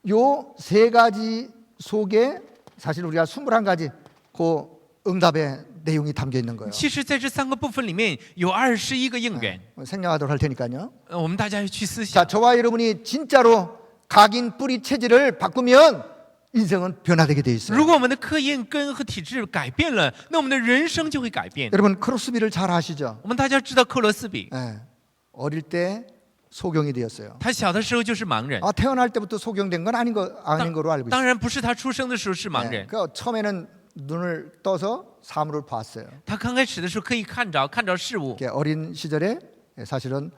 요 세 가지 속에 사실 우리가 21가지 그 응답의 내용이 담겨 있는 거예요. 其实在这三个部分里面有21个应允， 생략하도록 할 테니까요. 我们大家要去思 자, 想。 저와 여러분이 진짜로 각인 뿌리 체질을 바꾸면 인생은 변화되게 돼 如 있어요. 果我们的刻印根和体制改变了，那我们的人生就会改变。 여러분 크로스비를 잘 아시죠? 我们大家知道克罗斯比， 예, 어릴 때 소경이 되었어요. 他小的时候就是盲人， 아, 태어날 때부터 소경된 건 아닌 거로 알고 当 있어요. 然不是他出生的时候是盲 네, 人， 그 처음에는 눈을 떠서 사물을 봤어요. 他刚开始的时候可以看着事物， 이렇게 어린 시절에 사실은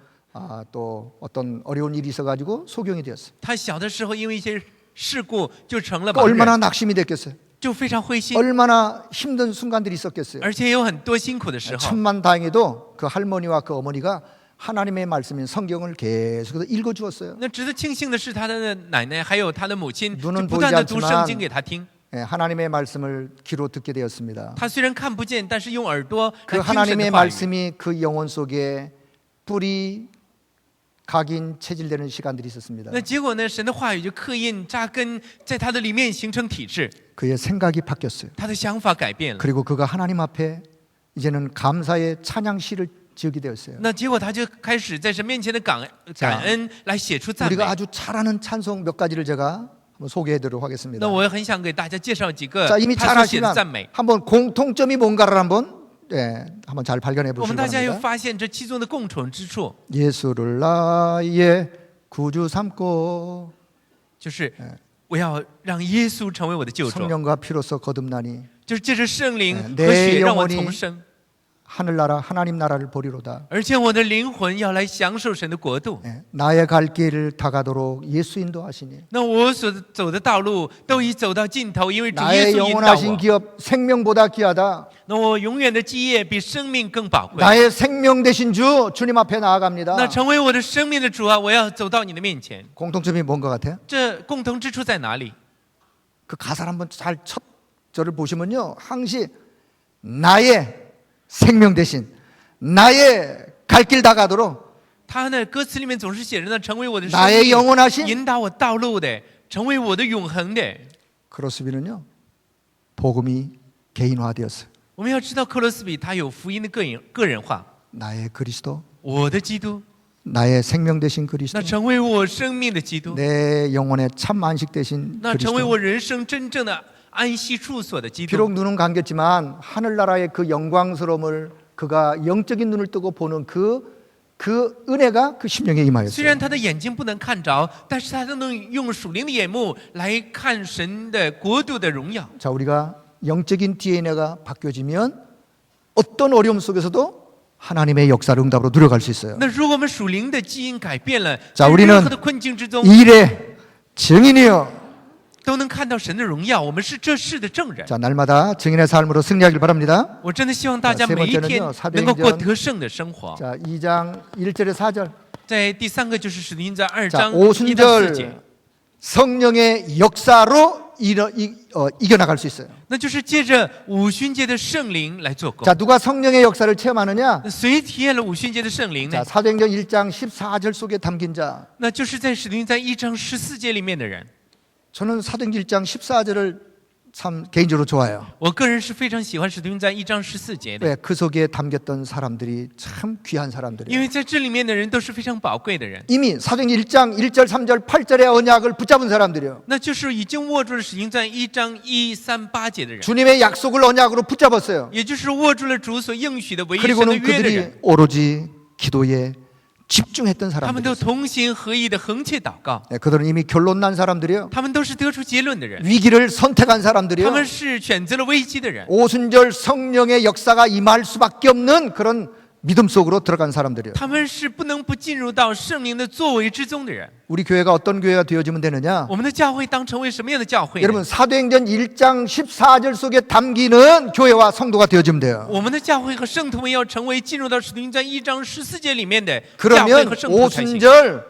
또 어떤 어려운 일이 있어가지고 소경이 되었어요. 他小的时候因为一些事故就成了 그 盲 얼마나 人， 낙심이 됐겠어요. 就非常灰心， 얼마나 힘든 순간들이 있었겠어요. 而且有很多辛苦的时候。 천만다행히도 그 할머니와 그 어머니가 하나님의 말씀인 성경을 계속해서 읽어주었어요. 那值得庆幸的是，他的奶奶还有他的母亲 눈은 就不断的 보이지 读 않지만 圣经给他听。 하나님의 말씀을 귀로 듣게 되었습니다. 他虽然看不见，但是用耳朵 그 来听神 하나님의 的话语。 말씀이 그 영혼 속에 뿌리 각인 체질되는 시간들이 있었습니다. 那结果呢？神的话语就刻印扎根在他的里面，形成体质， 그의 생각이 바뀌었어요. 他的想法改变了。 그리고 그가 하나님 앞에 이제는 감사의 찬양 시를 지으게 되었어요. 那结果他就开始在神面前的感恩来写出赞美。 우리가 아주 잘하는 찬송 몇 가지를 제가 한번 소개해드리도록 하겠습니다. 那我很想给大家介绍几个 자, 이미 他所写的 잘하시면 赞美。 한번 공통점이 뭔가를 한번 잘 발견해 我们 보시기 大家又 바랍니다. 发现这其中的共同之处， 예수를 나의 구주 삼고 就是我要让耶稣成为我的救主， 성령과 피로써 거듭나니 就是借着圣灵 내 和血让我 영혼이 重生， 하늘나라 하나님 나라를 보리로다. 而且我的灵魂要来享受神的国度。 나의 갈 길을 다가도록 예수 인도하시니 那我所走的道路都已走到尽头，因为主耶 나의 稣引导 영원하신 我。 기업 생명보다 귀하다. 那我永远的基业比生命更宝贵。 나의 생명 되신 주 주님 앞에 나아갑니다. 那成为我的生命的主啊，我要走到你的面前。 공통점이 뭔 것 같아요? 这共同之处在哪里？ 그 가사를 한번 잘 첫 절을 보시면요, 항시 나의 생명 대신 나의 갈 길 다가도록 他的歌词里面总是写着呢，成为我的生 나의 命， 영원하신 引导我道路的，成为我的永恒的。 크로스비는요, 복음이 개인화되었어요. 我们要知道，克罗斯比他有福音的个人化。 나의 그리스도, 我的基督， 나의 생명 대신 그리스도, 那成为我生命的基督， 내 영혼의 참 안식 대신 那成为 그리스도. 我人生真正的安息处所的基督。 비록 눈은 감겼지만 하늘나라의 그 영광스러움을 그가 영적인 눈을 뜨고 보는 그 은혜가 그 심령에 虽 임하였어요. 然他的眼睛不能看着，但是他都能用属灵的眼目来看神的国度的荣耀。 자, 우리가 영적인 DNA가 바뀌어지면 어떤 어려움 속에서도 하나님의 역사를 응답으로 누려갈 수 있어요. 那如果我们属灵的基因改变了， 자 在 우리는 任何的困境之中 일의 증인이요. 都能看到神的荣耀，我们是这世的证人。 자, 날마다 증인의 삶으로 승리하길 바랍니다. 我真的希望大家 자 每一 번째는요 天 사도행전 能够过得胜的生活。 자, 2장 1절에 4절. 在第三个就是使徒行传2 자, 章1到4节， 오순절 성령의 역사로 이겨나갈 수 있어요. 那就是借着五旬节的圣灵来做工。 자, 누가 성령의 역사를 체험하느냐? 那谁体验了五旬节的圣灵 자, 呢？ 사도행전 1장 14절 속에 담긴 자. 那就是在使徒行传1章14节里面的人。 저는 사도행전 1장 14절을 참 개인적으로 좋아해요. 我个人是非常喜欢使徒行传1章14节的， 왜? 그 속에 담겼던 사람들이 참 귀한 因 사람들이에요. 为在这里面的人都是非常宝贵的人， 이미 사도행전 1장 1절 3절 8절의 언약을 붙잡은 사람들이에요. 那就是已经握住了使徒行传1章1、3、8节的人， 주님의 약속을 언약으로 붙잡았어요. 也就是握住了主所应许的唯一神的 그리고는 约的 그들이 人。 오로지 기도에 집중했던 他们都 사람들이에요. 同心合意的横切祷告， 네, 그들은 이미 결론 난 사람들이에요. 他们都是得出结论的人， 위기를 선택한 他 사람들이에요. 们是选择了危机的人。 오순절 성령의 역사가 임할 수밖에 없는 그런 믿음 속으로 들어간 사람들이에요. 他们是不能不进入到圣灵的作为之中的人。 우리 교회가 어떤 교회가 되어지면 되느냐? 我们的教会当成为什么样的教会呢？ 여러분 사도행전 1장 14절 속에 담기는 교회와 성도가 되어지면 돼요. 我们的教会和圣徒们要成为进入到使徒行传1章14节里面的教会 그러면 和圣徒才行。 오순절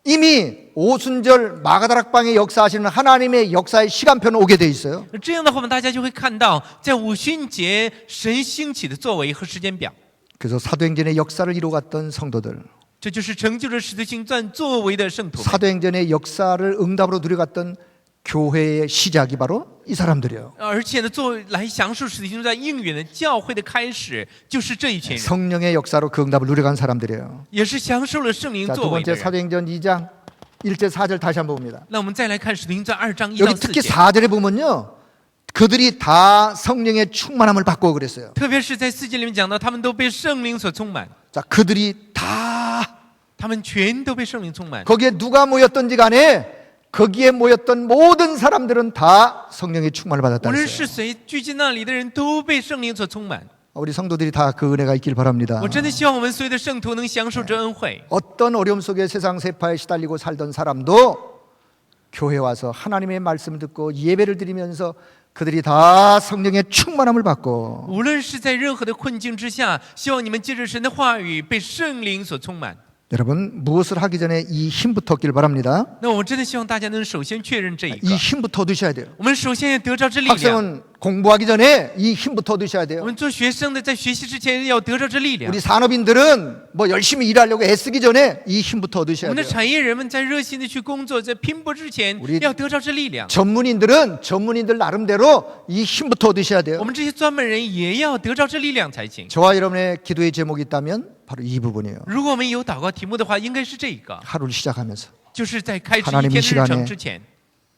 이미 오순절 마가다락방에 역사하시는 하나님의 역사의 시간표는 오게 돼 있어요. 这样的话，我们大家就会看到，在五旬节神兴起的作为和时间表， 그래서 사도행전의 역사를 이루어갔던 성도들, 这就是成就了使徒行传作为的圣徒们。 사도행전의 역사를 응답으로 누려갔던 교회의 시작이 바로 이 사람들이에요. 而且呢，作为来享受使徒行传应允的教会的开始，就是这一群人， 성령의 역사로 그 응답을 누려간 사람들이에요. 也是享受了圣灵 자, 作 두 为的 번째 人。 사도행전 2장 1절 4절 다시 한번 봅니다. 那我们再来看使徒行传2章1到 여기 4 특히 节， 4절에 보면요, 그들이 다 성령의 충만함을 받고 그랬어요. 特别是在4节里面讲到，他们都被圣灵所充满， 자, 그들이 다他们全都被圣灵充满。 거기에 누가 모였던지 간에 거기에 모였던 모든 사람들은 다 성령의 충만을 无 받았다 论 했어요. 是谁聚集那里的人都被圣灵所充满。 우리 성도들이 다 그 은혜가 있길 바랍니다. 我真的希望我们所有的圣徒能享受这恩惠。 어떤 어려움 속에 세상 세파에 시달리고 살던 사람도 교회 와서 하나님의 말씀을 듣고 예배를 드리면서 그들이 다 성령의 충만함을 받고 无论是在任何的困境之下，希望你们借着神的话语被圣灵所充满。 여러분 무엇을 하기 전에 이 힘부터 얻길 바랍니다. 那我真的希望大家能首先确认这一 이 个， 힘부터 얻으셔야 돼요. 我们首先要得着这力量。 학생은 공부하기 전에 이 힘부터 얻으셔야 我 돼요. 们做学生的在学习之前要得着这力量。 우리 산업인들은 뭐 열심히 일하려고 애쓰기 전에 이 힘부터 我 얻으셔야 们的 돼요. 产业人们在热心的去工作，在拼搏之前 우리 要得着这力量。 전문인들은 전문인들 나름대로 이 힘부터 얻으셔야 我 돼요. 们这些专门人也要得着这力量才行。 저와 여러분의 기도의 제목이 있다면 바로 이 부분이에요. 如果我们有祷告题目的话，应该是这一个， 하루를 시작하면서 就是在开始 하나님 一 이 天的日程 시간에 之前，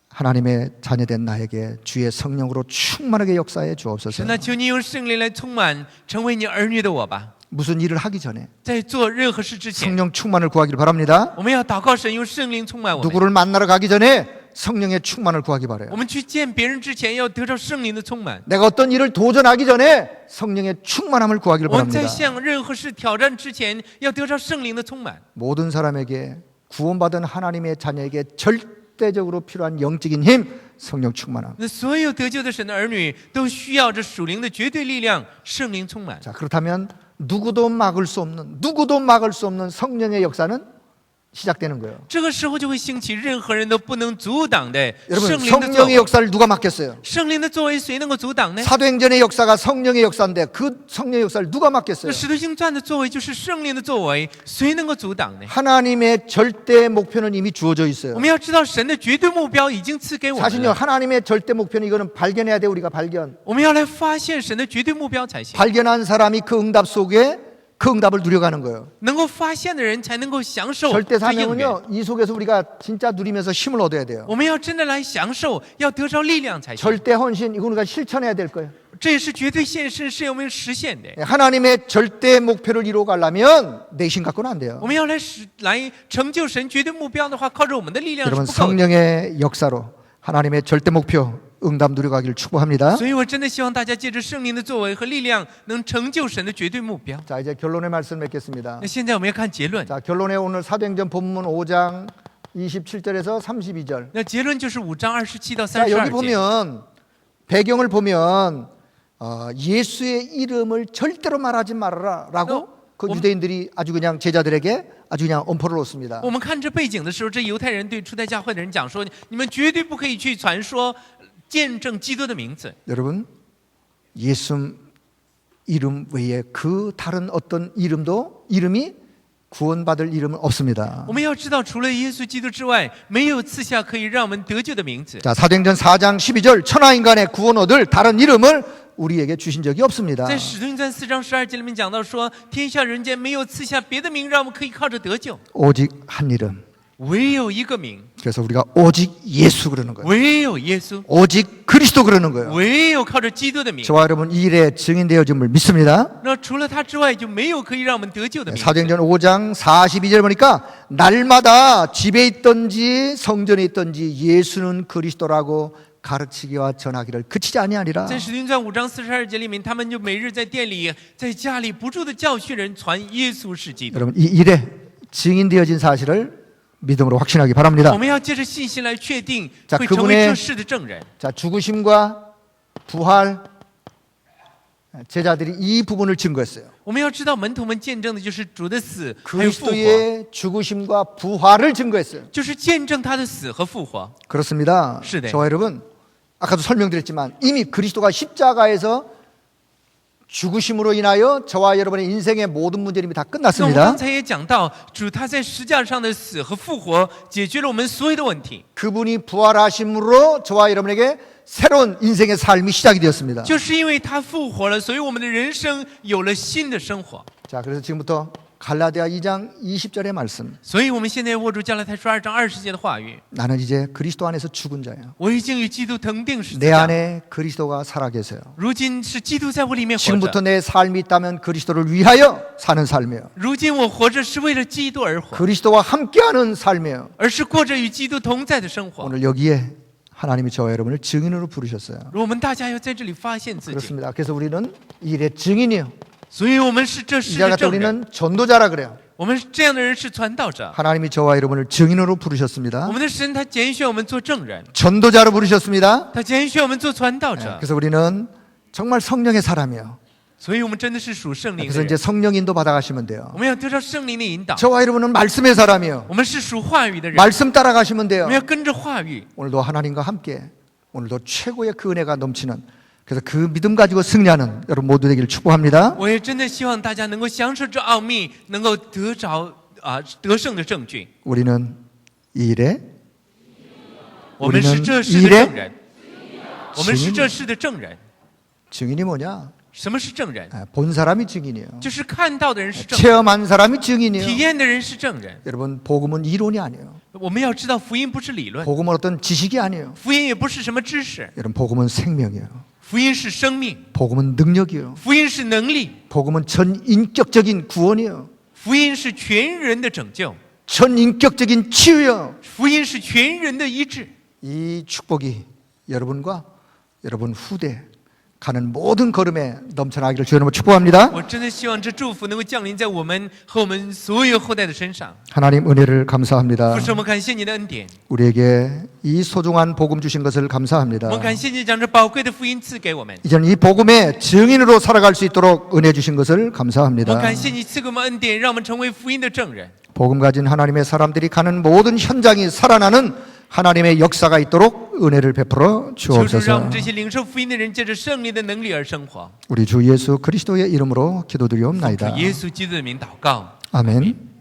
하나님의 자녀된 나에게 주의 성령으로 충만하게 역사해 주옵소서. 神啊，求你用圣灵来充满，成为你儿女的我吧。 무슨 일을 하기 전에 在做任何事之前， 성령 충만을 구하기를 바랍니다. 我们要祷告神用圣灵充满我们。 누구를 만나러 가기 전에 성령의 충만을 구하기 바라요. 我们去见别人之前，要得着圣灵的充满。 내가 어떤 일을 도전하기 전에 성령의 충만함을 구하기를 我们在 바랍니다. 向任何事挑战之前，要得着圣灵的充满。 모든 사람에게 구원받은 하나님의 자녀에게 절대적으로 필요한 영적인 힘, 성령 충만함. 那所有得救的神的儿女都需要这属灵的绝对力量，圣灵充满。 자, 그렇다면 누구도 막을 수 없는 성령의 역사는 시작되는 거예요. 这个时候就会兴起任何人都不能阻挡的 여러분 圣灵的作 성령의 为。 역사를 누가 막겠어요? 圣灵的作为谁能够阻挡呢？ 사도행전의 역사가 성령의 역사인데 그 성령의 역사를 누가 那 막겠어요? 使徒行传的作为就是圣灵的作为，谁能够阻挡呢？ 하나님의 절대 목표는 이미 주어져 있어요. 我们要知道神的绝对目标已经赐给我们 사실요 了， 하나님의 절대 목표는 이거는 발견해야 돼. 우리가 발견. 我们要来发现神的绝对目标才行。 발견한 사람이 그 응답 속에 그 응답을 누려가는 거예요. 能够发现的人才能够享受 절대 这应允。 사명은요 이 속에서 우리가 진짜 누리면서 힘을 얻어야 돼요. 我们要真的来享受，要得着力量才行。 절대 헌신 이거 우리가 실천해야 될 거예요. 这也是绝对献身是我们实现的。 하나님의 절대 목표를 이루어 가려면 내 힘 갖고는 안 돼요. 我们要来成就神绝对目标的话，靠着我们的力量是 여러분 不够的。 성령의 역사로 하나님의 절대 목표 응답 누려가기를 축복합니다. 所以我真的希望大家借着圣灵的作为和力量，能成就神的绝对目标。 자 이제 결론의 말씀 맺겠습니다. 那现在我们要看结论。 자 결론에 오늘 사도행전 본문 5장 27절에서 32절. 那结论就是5章27到 자 여기 32节。 보면 배경을 보면 예수의 이름을 절대로 말하지 말아라라고 그 유대인들이 아주 그냥 제자들에게 아주 그냥 엄포를 놓습니다. 我们看这背景的时候，这犹太人对初代教会的人讲说：“你们绝对不可以去传说见证基督的名字。 여러분 예수 이름 외에 그 다른 어떤 이름이 구원받을 이름은 없습니다. 我们要知道，除了耶稣基督之外，没有赐下可以让我们得救的名字。 자 사도행전 4장 12절 천하인간의 구원 얻을 다른 이름을 우리에게 주신 적이 없습니다. 在使徒行传4章12节里面讲到说，天下人间没有赐下别的名，让我们可以靠着得救， 오직 한 이름. 唯有一个名， 그래서 우리가 오직 예수 그러는 거예요. 唯有耶稣， 오직 그리스도 그러는 거예요. 唯有靠着基督的名。 저와 여러분 이 일에 증인되어짐을 믿습니다. 那除了他之外，就没有可以让我们得救的名字。 사도행전 5장 42절 보니까 날마다 집에 있든지 성전에 있든지 예수는 그리스도라고 가르치기와 전하기를 그치지 아니하리라. 在使徒行传5章42节里面，他们就每日在店里、在家里不住的教训人，传耶稣是基督。 여러분 이 일에 증인되어진 사실을 믿음으로 확신하기 바랍니다. 我们要借着信心来确定， 자 会成为 그분의 这事的证人。 자 죽으심과 부활 제자들이 이 부분을 증거했어요. 我们要知道，门徒们见证的就是主的死还有复活， 그리스도의 죽으심과 부활을 증거했어요. 就是见证他的死和复活。 그렇습니다. 네. 저와 여러분 아까도 설명드렸지만 이미 그리스도가 십자가에서 죽으심으로 인하여 저와 여러분의 인생의 모든 문제는 이미 다 那我们 끝났습니다. 刚才也讲到，主他在十字架上的死和复活，解决了我们所有的问题。 그분이 부활하심으로 저와 여러분에게 새로운 인생의 삶이 시작이 되었습니다. 就是因为他复活了，所以我们的人生有了新的生活。 자, 그래서 지금부터 갈라디아 2장 20절의 말씀. 所以我们现在握住加拉太书2章20节的话语， 나는 이제 그리스도 안에서 죽은 자예요. 我已经与基督同定十字 내 架， 안에 그리스도가 살아 계세요. 如今是基督在我里面活 지금부터 着。 내 삶이 있다면 그리스도를 위하여 사는 삶이에요. 如今我活着是为了基督而活， 그리스도와 함께하는 삶이에요. 而是过着与基督同在的生活。 오늘 여기에 하나님이 저와 여러분을 증인으로 부르셨어요. 我们大家要在这里发现自己， 그렇습니다. 그래서 우리는 이 일의 증인이에요. 所以我们是这事 이자 的 같은 证人。 우리는 전도자라 그래요. 我们这样的人是传道者， 하나님이 저와 여러분을 증인으로 부르셨습니다. 我们的神他拣选我们做证人， 전도자로 부르셨습니다. 他拣选我们做传道者， 그래서 우리는 정말 성령의 사람이에요. 所以我们真的是属圣灵 그래서 的 이제 人。 성령 인도 받아가시면 돼요. 我们要得到圣灵的引导， 저와 여러분은 말씀의 사람이에요. 我们是属话语的人， 말씀 따라가시면 我 돼요. 们要跟着话语。 오늘도 하나님과 함께 오늘도 최고의 그 은혜가 넘치는 그래서 그 믿음 가지고 승리하는 여러분 모두 되기를 축복합니다. 我也真的希望大家能够享受这奥秘，能够得着得胜的证据。 우리는 이 일에 我们是这事的证人，我们是这事的证人。 증인이 뭐냐? 什么是证人？ 본 사람이 증인이에요. 就是看到的人是证人， 체험한 사람이 体 증인이에요. 验的人是证人。 여러분 복음은 이론이 아니에요. 我们要知道，福音不是理论， 복음은 어떤 지식이 아니에요. 福音也不是什么知识， 여러분 복음은 생명이에요. 福音是生命， 복음은 능력이에요. 福音是能力， 복음은 전인격적인 구원이에요. 福音是全人的拯救， 전인격적인 치유예요. 福音是全人的医治。 이 축복이 여러분과 여러분 후대 가는 모든 걸음에 넘쳐나기를 주여 이름으로 축복합니다. 我真的希望这祝福能够降临在我们和我们所有后代的身上。 하나님 은혜를 감사합니다. 父神，我们感谢你的恩典， 우리에게 이 소중한 복음 주신 것을 감사합니다. 我们感谢你将这宝贵的福音赐给我们。 이제는 이 복음의 증인으로 살아갈 수 있도록 은혜 주신 것을 我们 감사합니다. 感谢你赐给我们恩典，让我们成为福音的证人。 복음 가진 하나님의 사람들이 가는 모든 현장이 살아나는 하나님의 역사가 있도록 은혜를 베풀어 求主让我 주옵소서. 们这些领受福音的人，借着圣灵的能力而生活。 우리 주 예수 그리스도의 이름으로 奉 기도드리옵나이다. 耶稣基督的名祷告， 아멘.